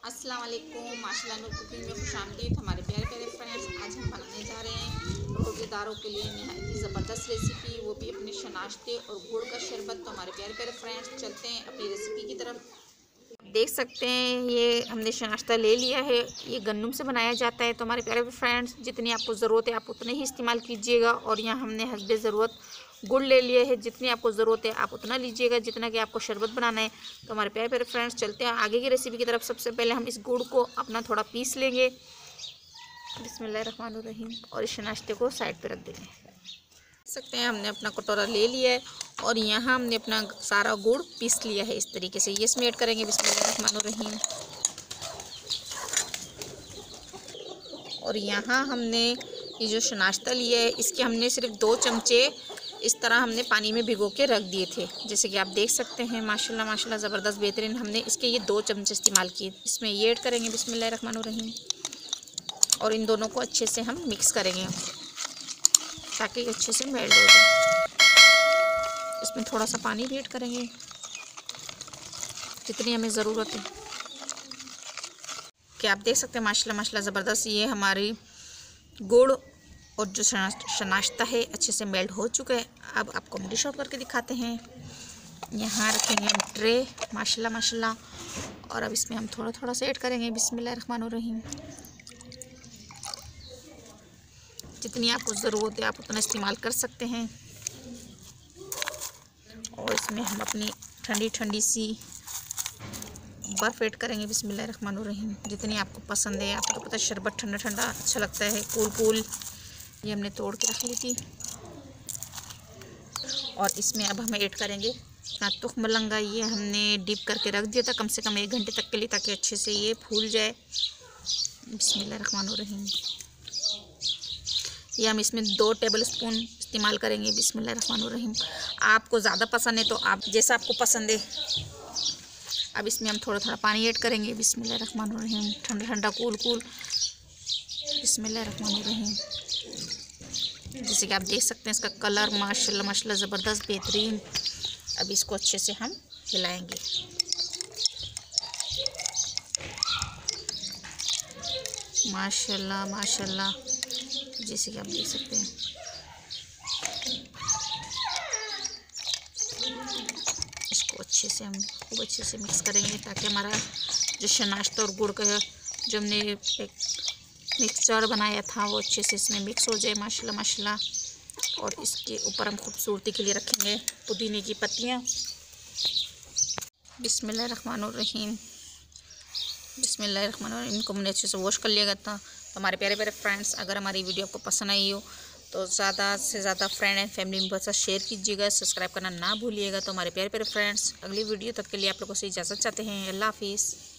अस्सलाम वालेकुम। माशाल्लाह नूर कुकिंग में खुशामदीद हमारे प्यारे प्यारे फ्रेंड्स। आज हम बनाने जा रहे हैं रोज़ेदारों के लिए नहायत ही ज़बरदस्त रेसिपी, वो भी अपने शनाश्ते और गुड़ का शरबत। तो हमारे प्यारे प्यारे फ्रेंड्स चलते हैं अपनी रेसिपी की तरफ। देख सकते हैं ये हमने शनाश्ता ले लिया है, ये गन्नुम से बनाया जाता है। तो हमारे प्यारे फ्रेंड्स जितनी आपको ज़रूरत है आप उतने ही इस्तेमाल कीजिएगा। और यहाँ हमने हस्बे ज़रूरत गुड़ ले लिया है, जितनी आपको ज़रूरत है आप उतना लीजिएगा जितना कि आपको शरबत बनाना है। तो हमारे प्यारे प्यारे फ्रेंड्स चलते हैं आगे की रेसिपी की तरफ। सबसे पहले हम इस गुड़ को अपना थोड़ा पीस लेंगे बिस्मिल्लाहिर्रहमानिर्रहीम, और इस नाश्ते को साइड पे रख देंगे। देख सकते हैं हमने अपना कटोरा ले लिया है और यहाँ हमने अपना सारा गुड़ पीस लिया है। इस तरीके से ये इसमें ऐड करेंगे बिस्मिल्लाहिर्रहमानिर्रहीम। और यहाँ हमने ये जो नाश्ता लिया है इसके हमने सिर्फ 2 चमचे इस तरह हमने पानी में भिगो के रख दिए थे, जैसे कि आप देख सकते हैं। माशाल्लाह माशाल्लाह ज़बरदस्त बेहतरीन हमने इसके ये 2 चमचे इस्तेमाल किए। इसमें ये ऐड करेंगे बिस्मिल्लाहिर्रहमानिर्रहीम और इन दोनों को अच्छे से हम मिक्स करेंगे ताकि अच्छे से मेल्ट हो जाए। इसमें थोड़ा सा पानी भी ऐड करेंगे जितनी हमें ज़रूरत है। कि आप देख सकते हैं माशाल्लाह माशाल्लाह ज़बरदस्त ये हमारी गुड़ और जो नाश्ता है अच्छे से मेल्ट हो चुका है। अब आपको हम डिश आउट करके दिखाते हैं। यहाँ रखेंगे हम ट्रे माशाल्लाह माशाल्लाह, और अब इसमें हम थोड़ा थोड़ा सा ऐड करेंगे बिस्मिल्लाहिर्रहमानिर्रहीम। जितनी आपको ज़रूरत है आप उतना इस्तेमाल कर सकते हैं। और इसमें हम अपनी ठंडी ठंडी सी बर्फ़ ऐड करेंगे बिस्मिल्लाहिर्रहमानिर्रहीम, जितनी आपको पसंद है। आपको तो पता है शरबत ठंडा ठंडा अच्छा लगता है, कूल कूल। ये हमने तोड़ के रख ली थी। और इसमें अब हमें ऐड करेंगे तुख्म लंगा। ये हमने डिप करके रख दिया था कम से कम 1 घंटे तक के लिए, ताकि अच्छे से ये फूल जाए बिस्मिल्लाहिर्रहमानिर्रहीम। ये हम इसमें 2 टेबलस्पून इस्तेमाल करेंगे बिस्मिल्लाहिर्रहमानिर्रहीम। आपको ज़्यादा पसंद है तो आप जैसा आपको पसंद है। अब इसमें हम थोड़ा थोड़ा पानी ऐड करेंगे बिस्मिल्लाहिर्रहमानिर्रहीम, ठंडा ठंडा कूल कूल बिस्मिल्लाहिर्रहमानिर्रहीम। जैसे कि आप देख सकते हैं इसका कलर माशाल्लाह माशाल्लाह ज़बरदस्त बेहतरीन। अब इसको अच्छे से हम हिलाएंगे। माशाल्लाह माशाल्लाह, जैसे कि आप देख सकते हैं। इसको अच्छे से हम खूब अच्छे से मिक्स करेंगे ताकि हमारा जो नाश्ता और गुड़ का जो हमने एक मिक्सचर बनाया था वो अच्छे से इसमें मिक्स हो जाए माशाल्लाह माशाल्लाह। और इसके ऊपर हम खूबसूरती के लिए रखेंगे पुदीने की पत्तियाँ बिस्मिल्लाहिर्रहमानिर्रहीम बिस्मिल्लाहिर्रहमानिर्रहीम। इनको हमने अच्छे से वॉश कर लिया था। तो हमारे प्यारे प्यारे फ्रेंड्स, अगर हमारी वीडियो आपको पसंद आई हो तो ज़्यादा से ज़्यादा फ्रेंड एंड फैमिली मेम्बर के साथ शेयर कीजिएगा, सब्सक्राइब करना ना भूलिएगा। तो हमारे प्यारे प्यारे फ्रेंड्स अगली वीडियो तक के लिए आप लोगों से इजाज़त चाहते हैं। अल्लाह हाफिज़।